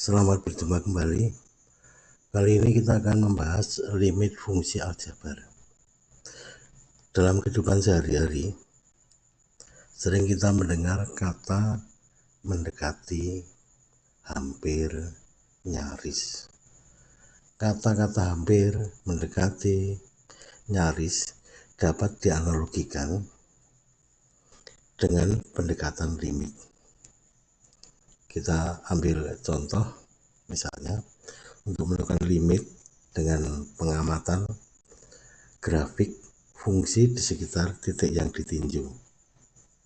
Selamat berjumpa kembali. Kali ini kita akan membahas limit fungsi aljabar. Dalam kehidupan sehari-hari, sering kita mendengar kata mendekati, hampir, nyaris. Kata-kata hampir, mendekati, nyaris dapat dianalogikan dengan pendekatan limit. Kita ambil contoh, misalnya untuk menentukan limit dengan pengamatan grafik fungsi di sekitar titik yang ditinjau.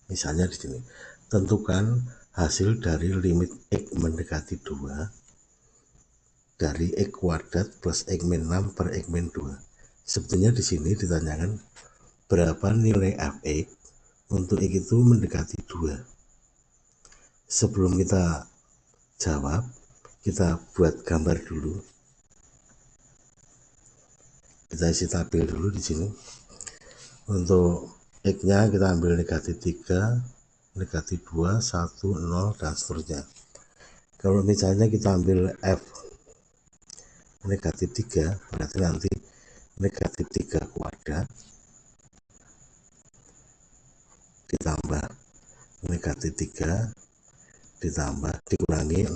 Misalnya di sini, tentukan hasil dari limit x mendekati 2 dari x kuadrat plus x min 6 per x min 2. Sebetulnya di sini ditanyakan berapa nilai fx untuk x itu mendekati 2. Sebelum kita jawab, kita buat gambar dulu. Kita isi tabel dulu di sini. Untuk x-nya kita ambil negatif 3, negatif 2, 1, 0, dan seterusnya. Kalau misalnya kita ambil f negatif 3, berarti nanti negatif 3 kuadrat ditambah negatif 3 ditambah dikurangi 6.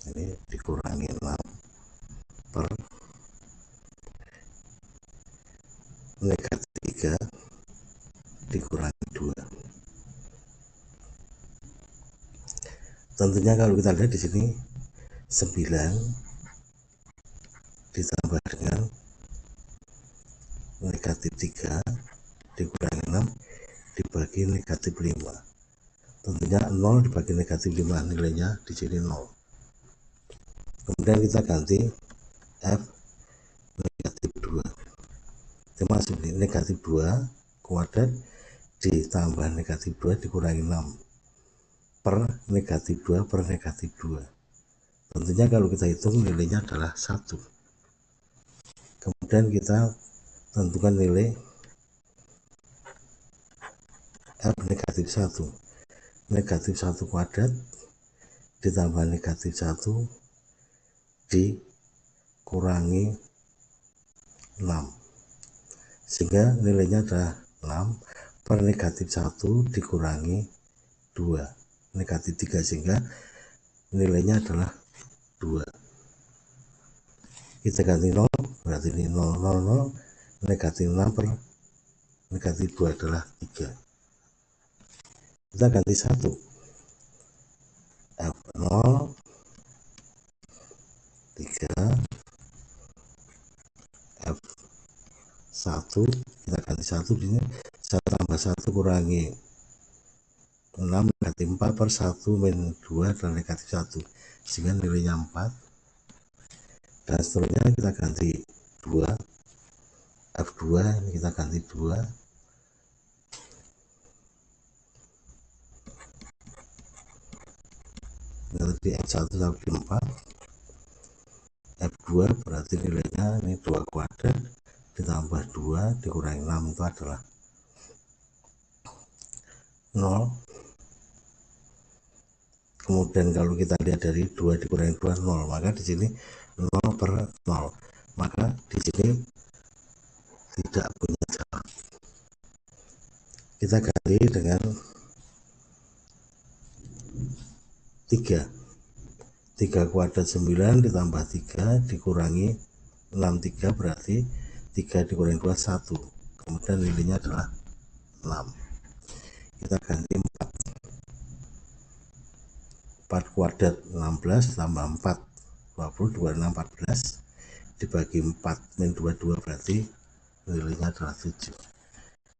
Ini dikurangi 6 per negatif 3 dikurangi 2. Tentunya kalau kita lihat di sini 9 ditambah dengan negatif 3 dikurangi 6 dibagi negatif 5. Tentunya 0 dibagi negatif 5, nilainya di sini 0. Kemudian kita ganti f negatif 2. Termasuk negatif 2 kuadrat ditambah negatif 2 dikurangi 6 per negatif 2 per negatif 2. Tentunya kalau kita hitung nilainya adalah 1. Kemudian kita tentukan nilai f negatif 1. Negatif 1 kuadrat ditambah negatif 1 dikurangi 6. Sehingga nilainya adalah 6 per negatif 1 dikurangi 2. Negatif 3 sehingga nilainya adalah 2. Kita ganti 0, berarti ini 0, 0, 0. Negatif 6 per negatif 2 adalah 3. Kita ganti 1. F0, 3, F1, kita ganti 1 di sini. 1 tambah 1 kurangi 6, negatif 4 per 1 min 2 adalah negatif 1. Sehingga nilainya 4. Dan seterusnya kita ganti 2. F2 ini kita ganti 2. Berarti X1 sampai 4. F2 berarti nilainya ini 2 kuadrat ditambah 2 dikurangi 6 itu adalah 0. Kemudian kalau kita lihat dari 2 dikurangi 2 0, maka di sini 0 per 0. Maka di sini tidak punya jawab. Kita ganti dengan 3. 3 kuadrat 9 ditambah 3 dikurangi 63 berarti 3 dikurangi 2 1. Kemudian nilainya adalah 6. Kita ganti 4. 4 kuadrat 16 tambah 4 20 26 14 dibagi 4 min 22 berarti nilainya adalah 7.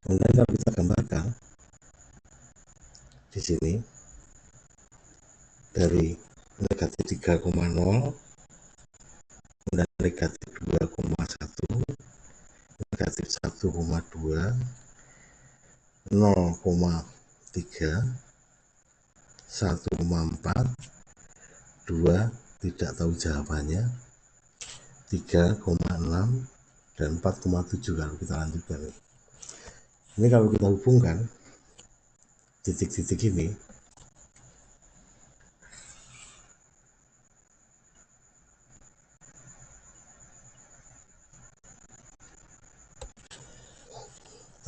Kemudian kalau kita gambarkan di sini dari negatif 3,0 dan negatif 2,1 negatif 1,2 0,3 1,4 2 tidak tahu jawabannya 3,6 dan 4,7. kalau kita lanjutkan ini kalau kita hubungkan titik-titik ini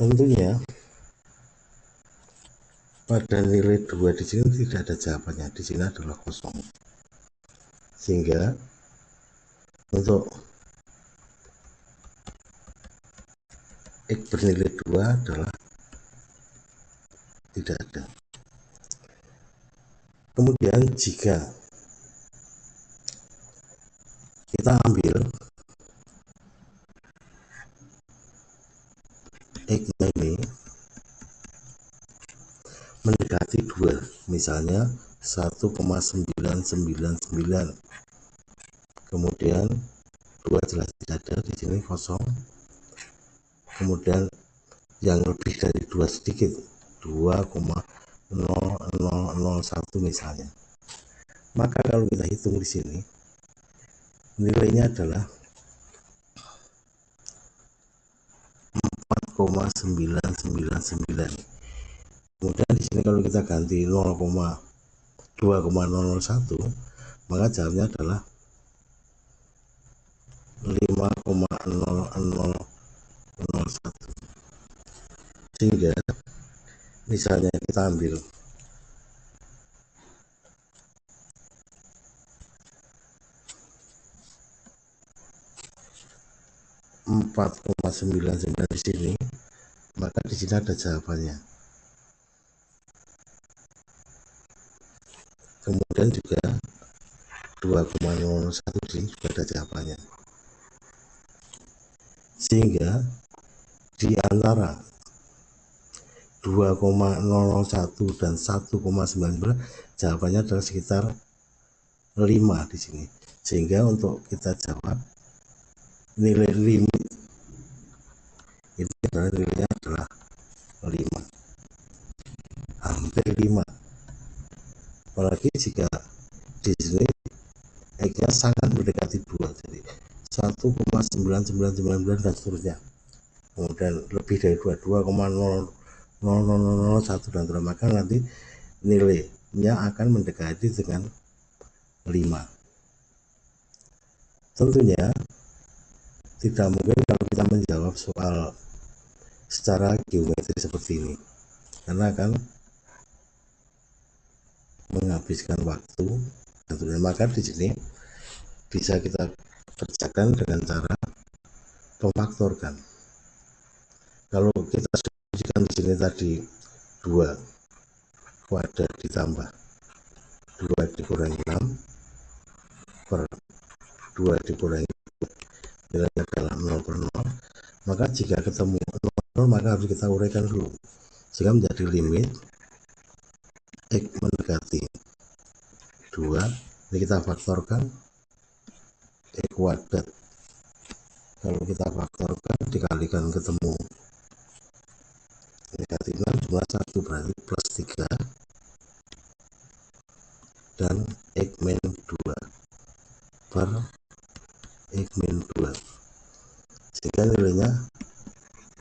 Tentunya pada nilai 2 di sini tidak ada jawabannya, di sini adalah kosong. Sehingga untuk X bernilai 2 adalah tidak ada. Kemudian jika kita ambil X ini mendekati 2, misalnya 1,999, kemudian 2 jelas tidak ada, di sini kosong. Kemudian yang lebih dari 2 sedikit, 2,0001 misalnya. Maka kalau kita hitung di sini, nilainya adalah 4,999. Kemudian di sini kalau kita ganti 2,001, maka jawabnya adalah 5,0001. Sehingga misalnya kita ambil 4,99 di sini, maka di sini ada jawabannya. Kemudian juga 2,001 di sini juga ada jawabannya. Sehingga di antara 2,001 dan 1,99 jawabannya adalah sekitar 5 di sini. Sehingga untuk kita jawab nilai limit ini adalah nilainya adalah 5, hampir 5. Apalagi jika di sini X-nya sangat mendekati 2, jadi 1,9999 dan seterusnya. Kemudian lebih dari 2,00001 dan terus, maka nanti nilainya akan mendekati dengan 5. Tentunya tidak mungkin kalau kita menjawab soal secara geometri seperti ini, karena akan menghabiskan waktu. Tentunya maka di sini bisa kita kerjakan dengan cara memfaktorkan. Kalau kita solusikan di sini tadi 2 kuadrat ditambah 2 dikurangi 6 per 2 dikurangi nilainya adalah 0/0, maka jika ketemu 0, maka harus kita uraikan dulu sehingga menjadi limit X mendekati 2, ini kita faktorkan X kuadrat. Kalau kita faktorkan dikalikan ketemu negatif 6 jumlah 1, berarti plus 3 dan X min 2 per X min 2, sehingga nilainya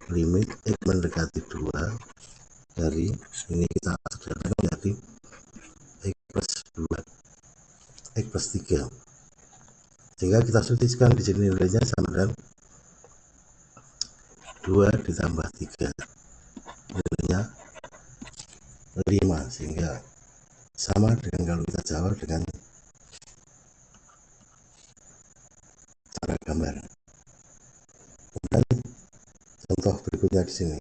limit X mendekati 2 dari ini kita sederhanakan menjadi X plus 2, X plus 3, sehingga kita solusikan di sini nilainya sama dengan 2 ditambah 3, nilainya 5, sehingga sama dengan kalau kita jawab dengan cara gambar. Dan contoh berikutnya di sini.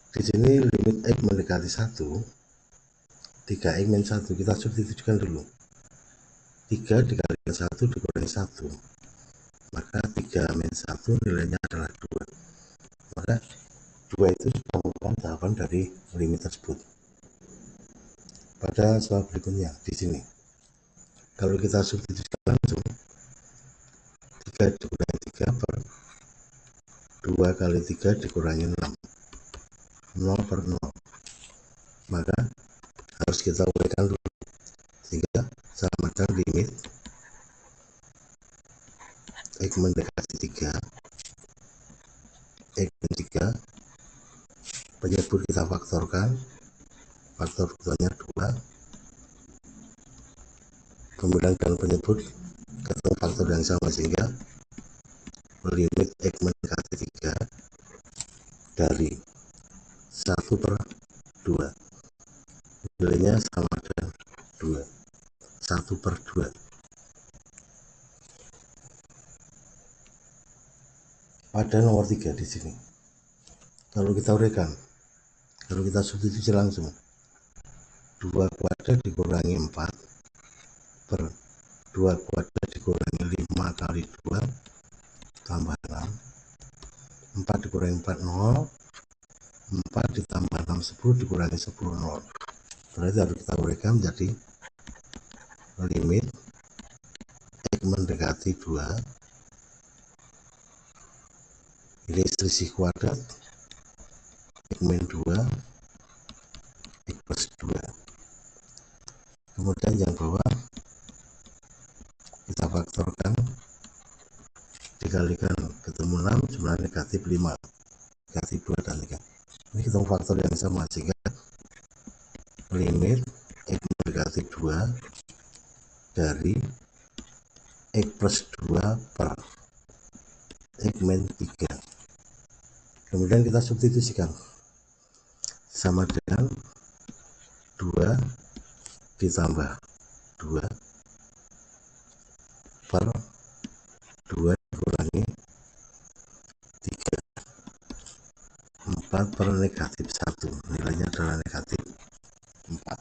Di sini limit X mendekati 1, 3X min 1 kita substitusikan dulu. 3 dikalikan 1 dikurangi 1, maka 3 min 1 nilainya adalah 2. Maka 2 itu sudah merupakan jawaban dari limit tersebut. Pada soal berikutnya di sini, kalau kita substitusikan langsung 3 dikurangi 3 per 2 kali 3 dikurangi 6, 0/0, maka harus kita uraikan dulu sehingga samakan limit X mendekati 3, X min 3, penyebut kita faktorkan, faktor keduanya 2, kemudian dan penyebut ketemu faktor yang sama, sehingga limit X mendekati 3, dari 1/2, nilainya sama dengan 2, 1/2. Pada nomor 3 di sini, kalau kita uraikan, kalau kita substitusi langsung, 2 kuadrat dikurangi 4 per 2 kuadrat dikurangi 5 kali 2 tambah 6, 4 dikurangi 4 0, 4 ditambah 6 10 dikurangi 10 0. Berarti harus kita uraikan menjadi limit X mendekati 2, ini selisih kuadrat X min 2 X plus 2. Kemudian yang bawah kita faktorkan, dikalikan ketemu 6 jumlah negatif 5, negatif 2 dan 3. Ini ketemu faktor yang sama, sehingga limit X mendekati 2 dari X plus 2 per X min 3. Kemudian kita substitusikan, sama dengan 2 ditambah 2 per 2 dikurangi 3, 4 per negatif 1, nilainya adalah negatif 4.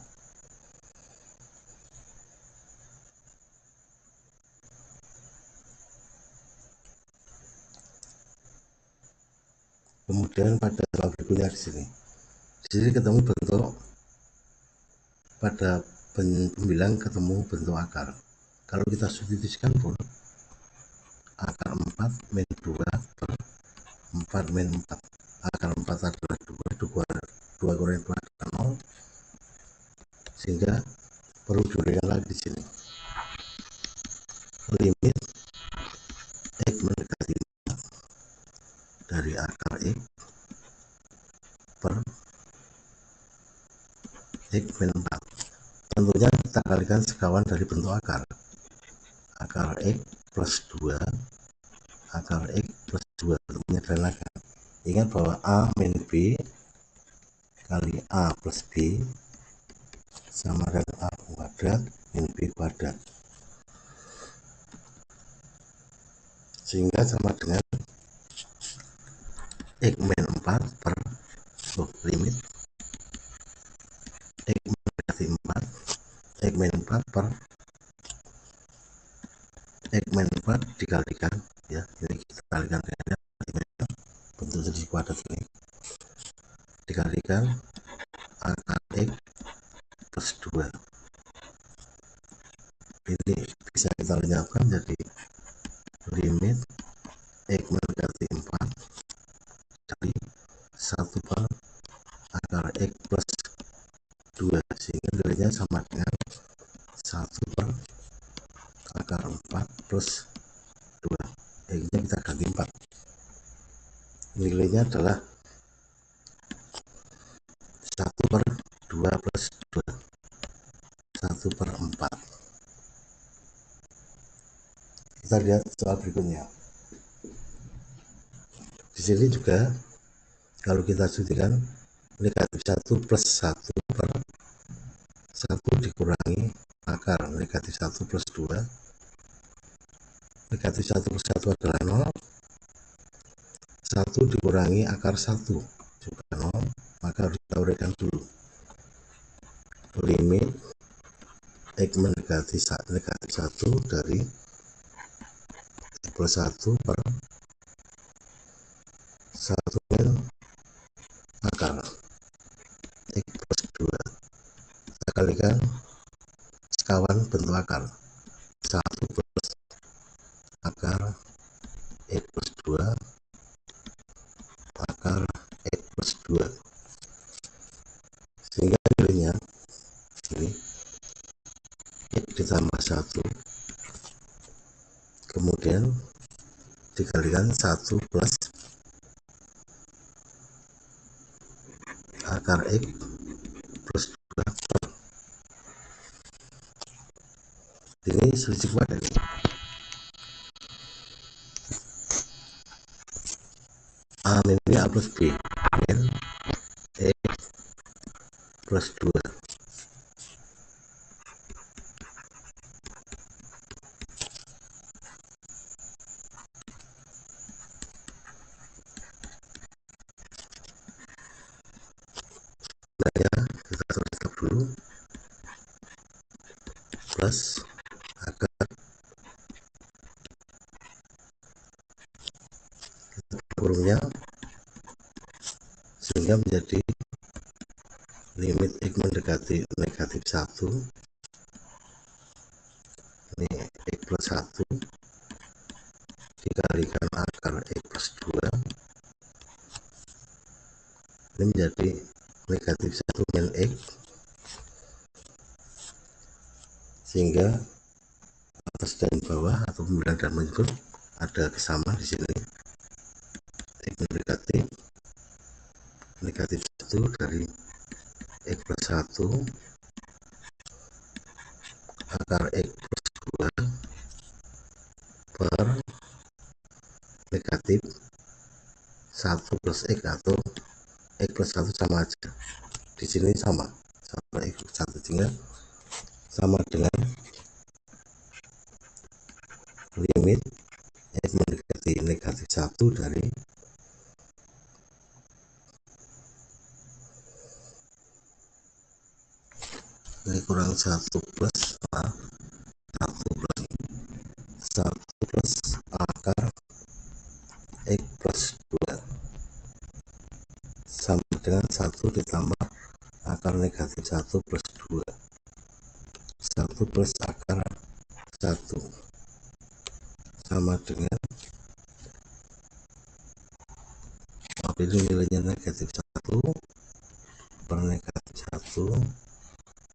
Kemudian pada soal berikutnya di sini ketemu bentuk, pada pembilang ketemu bentuk akar. Kalau kita substitusikan pun, akar 4 min 2 per 4 min 4. Akar 4 adalah 2, 2 kurangi 2 adalah 0, sehingga perlu diuraikan lagi di sini. Limit X mendekati 4 dari akar X per X min 4. Tentunya kita kalikan sekawan dari bentuk akar. Akar X plus 2, akar X plus 2 untuk menyederhanakan. Ingat bahwa A min B kali A plus B sama dengan A kuadrat min B kuadrat, sehingga sama dengan X min 4 per limit X mendekati 4, X min 4 per X min 4 dikalikan, ya, ini kita kalikan dengan bentuk selisih kuadrat ini, dikalikan akar X plus 2. Ini bisa kita lenyapkan jadi limit X mendekati 4 dari 1 per akar X plus 2, sehingga nilainya sama dengan 1 per akar 4 plus 2. X-nya kita ganti 4. Nilainya adalah 1 per 2 plus 2, 1 per 4. Kita lihat soal berikutnya. Di sini juga kalau kita substitusikan, negatif 1 plus 1 per 1 dikurangi akar negatif 1 plus 2, negatif 1 plus 1 adalah 0, 1 dikurangi akar 1 juga 0, maka harus kita uraikan dulu. Limit X mendekati negatif 1 dari X plus 1 per 1 min akar X plus 2. Kita kalikan sekawan bentuk akar, 1 plus akar X plus 2 akar X plus 2, sehingga nilainya ini X ditambah 1, kemudian dikalikan 1 plus akar X plus 2 per, ini selisih kuadrat ini, A min B A plus B, plus 2. Nah ya, kita tulis dulu plus akar kurungnya sehingga menjadi limit X mendekati negatif 1, ini X plus 1 dikalikan akar X plus 2, ini menjadi negatif 1 min X, sehingga atas dan bawah atau pembilang dan menyebut ada kesamaan di sini. X mendekati negatif 1 dari X plus 1 akar X plus 2 per negatif 1 plus X atau X plus 1 sama aja. Di sini sama X plus 1 sehingga sama dengan limit X mendekati negatif 1 dari ini kurang 1 plus 1 plus akar X plus 2 sama dengan 1 ditambah akar negatif 1 plus 2, 1 plus akar 1 sama dengan, ini nilainya negatif 1 per negatif 1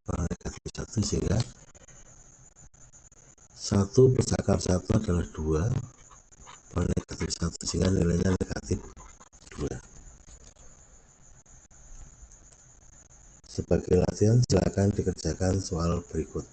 per negatif 1 sehingga 1 plus akar 1 adalah 2 per negatif 1 sehingga nilainya negatif 2. Sebagai latihan silakan dikerjakan soal berikut.